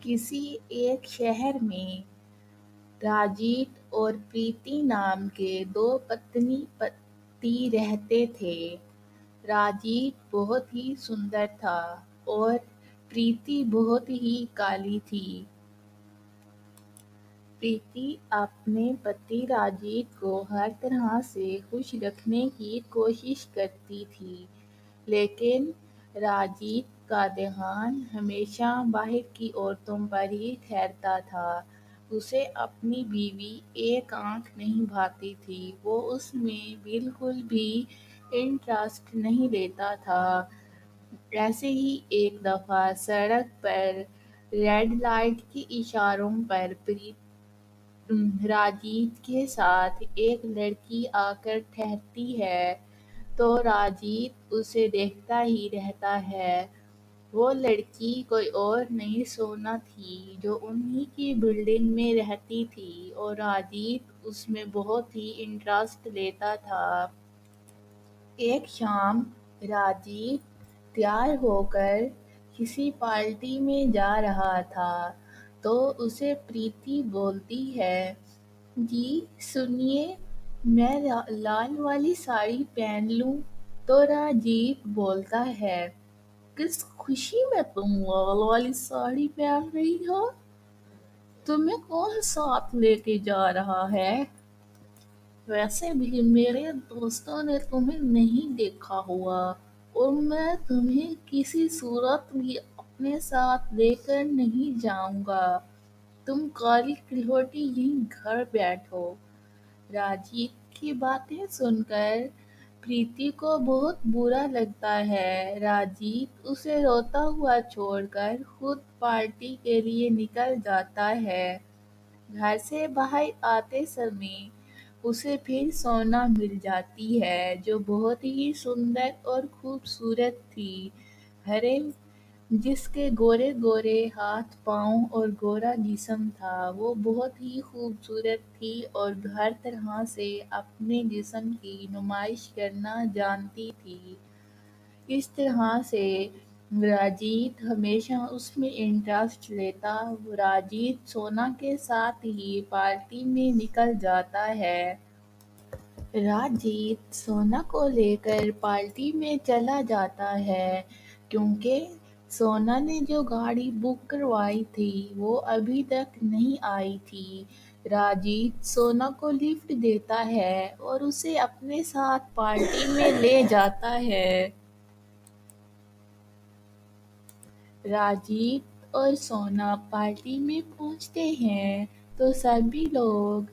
किसी एक शहर में राजीव और प्रीति नाम के दो पत्नी पति रहते थे। राजीव बहुत ही सुंदर था और प्रीति बहुत ही काली थी। प्रीति अपने पति राजीव को हर तरह से खुश रखने की कोशिश करती थी, लेकिन राजीव का ध्यान हमेशा बाहर की औरतों पर ही ठहरता था। उसे अपनी बीवी एक आंख नहीं भाती थी, वो उसमें बिल्कुल भी इंटरेस्ट नहीं लेता था। ऐसे ही एक दफा सड़क पर रेड लाइट के इशारों पर राजीव के साथ एक लड़की आकर ठहरती है, तो राजीव उसे देखता ही रहता है। वो लड़की कोई और नहीं सोना थी, जो उन्हीं की बिल्डिंग में रहती थी, और राजीव उसमें बहुत ही इंटरेस्ट लेता था। एक शाम राजीव तैयार होकर किसी पार्टी में जा रहा था, तो उसे प्रीति बोलती है, जी सुनिए, मैं लाल वाली साड़ी पहन लूं? तो राजीव बोलता है, किस खुशी में तुम लाल वाली साड़ी पहन रही हो? तुम्हें कौन साथ लेके जा रहा है? वैसे भी मेरे दोस्तों ने तुम्हें नहीं देखा हुआ, और मैं तुम्हें किसी सूरत भी अपने साथ लेकर नहीं जाऊंगा। तुम काली किलोटी यहीं घर बैठो। राजीव की बातें सुनकर प्रीति को बहुत बुरा लगता है। राजीव उसे रोता हुआ छोड़कर खुद पार्टी के लिए निकल जाता है। घर से बाहर आते समय उसे फिर सोना मिल जाती है, जो बहुत ही सुंदर और खूबसूरत थी। हरे जिसके गोरे गोरे हाथ पांव और गोरा जिस्म था, वो बहुत ही खूबसूरत थी और हर तरह से अपने जिस्म की नुमाइश करना जानती थी। इस तरह से राजीव हमेशा उसमें इंटरेस्ट लेता। राजीव सोना के साथ ही पार्टी में निकल जाता है। राजीव सोना को लेकर पार्टी में चला जाता है, क्योंकि सोना ने जो गाड़ी बुक करवाई थी वो अभी तक नहीं आई थी। राजीव सोना को लिफ्ट देता है और उसे अपने साथ पार्टी में ले जाता है। राजीव और सोना पार्टी में पहुंचते हैं, तो सभी लोग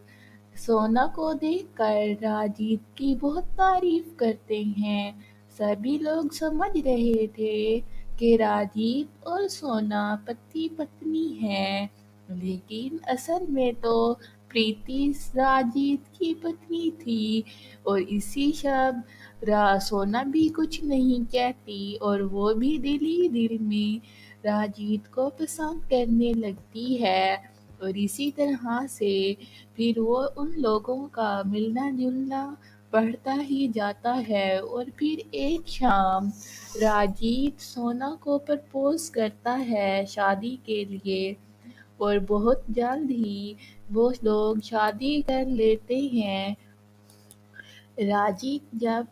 सोना को देखकर राजीव की बहुत तारीफ करते हैं। सभी लोग समझ रहे थे कि राजीव और सोना पति पत्नी हैं, लेकिन असल में तो प्रीति राजीव की पत्नी थी। और इसी शब सोना भी कुछ नहीं कहती, और वो भी दिल ही दिल में राजीव को पसंद करने लगती है। और इसी तरह से फिर वो उन लोगों का मिलना जुलना बढ़ता ही जाता है। और फिर एक शाम राजीव सोना को प्रपोज करता है शादी के लिए, और बहुत जल्द ही वो लोग शादी कर लेते हैं। राजीव जब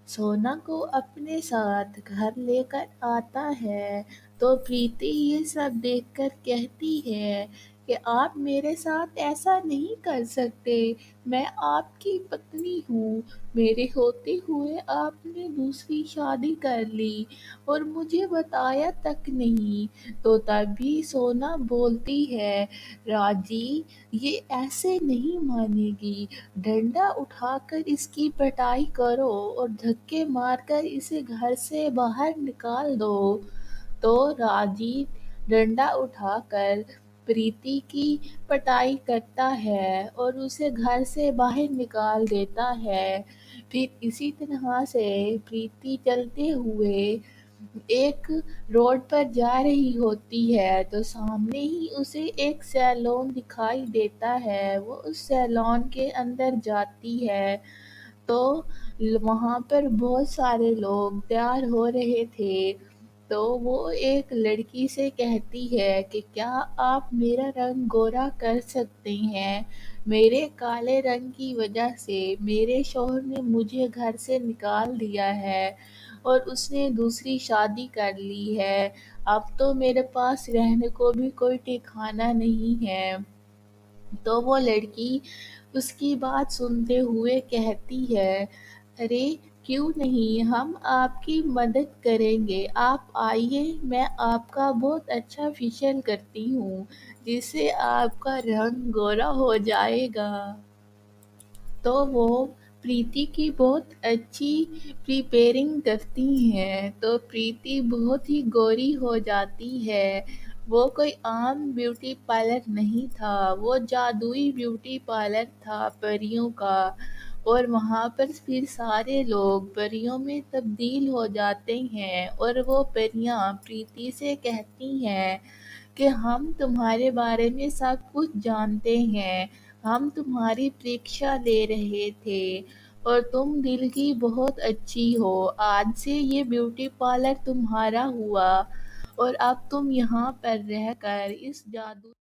सोना को अपने साथ घर लेकर आता है, तो प्रीति ये सब देखकर कहती है कि आप मेरे साथ ऐसा नहीं कर सकते। मैं आपकी पत्नी हूँ। मेरे होते हुए आपने दूसरी शादी कर ली और मुझे बताया तक नहीं। तो तभी सोना बोलती है, राजी ये ऐसे नहीं मानेगी। डंडा उठाकर इसकी पिटाई करो और धक्के मारकर इसे घर से बाहर निकाल दो। तो राजीव डंडा उठाकर प्रीति की पिटाई करता है और उसे घर से बाहर निकाल देता है। फिर इसी तरह से प्रीति चलते हुए एक रोड पर जा रही होती है, तो सामने ही उसे एक सैलून दिखाई देता है। वो उस सैलून के अंदर जाती है, तो वहाँ पर बहुत सारे लोग तैयार हो रहे थे। تو وہ ایک لڑکی سے کہتی ہے کہ کیا آپ میرا رنگ گورا کر سکتے ہیں؟ میرے کالے رنگ کی وجہ سے میرے شوہر نے مجھے گھر سے نکال دیا ہے اور اس نے دوسری شادی کر لی ہے۔ اب تو میرے پاس رہنے کو بھی کوئی ٹھکانہ نہیں ہے۔ تو وہ لڑکی اس کی بات سنتے ہوئے کہتی ہے، ارے کیوں نہیں، ہم آپ کی مدد کریں گے، آپ آئیے، میں آپ کا بہت اچھا فیشیل کرتی ہوں جس سے آپ کا رنگ گورا ہو جائے گا۔ تو وہ پریتی کی بہت اچھی پریپیئرنگ کرتی ہیں تو پریتی بہت ہی گوری ہو جاتی ہے۔ وہ کوئی عام بیوٹی پارلر نہیں تھا، وہ جادوئی بیوٹی پارلر تھا پریوں کا، اور وہاں پر پھر سارے لوگ پریوں میں تبدیل ہو جاتے ہیں اور وہ پریاں پریتی سے کہتی ہیں کہ ہم تمہارے بارے میں سب کچھ جانتے ہیں، ہم تمہاری پریکشا لے رہے تھے اور تم دل کی بہت اچھی ہو، آج سے یہ بیوٹی پارلر تمہارا ہوا اور اب تم یہاں پر رہ کر اس جادو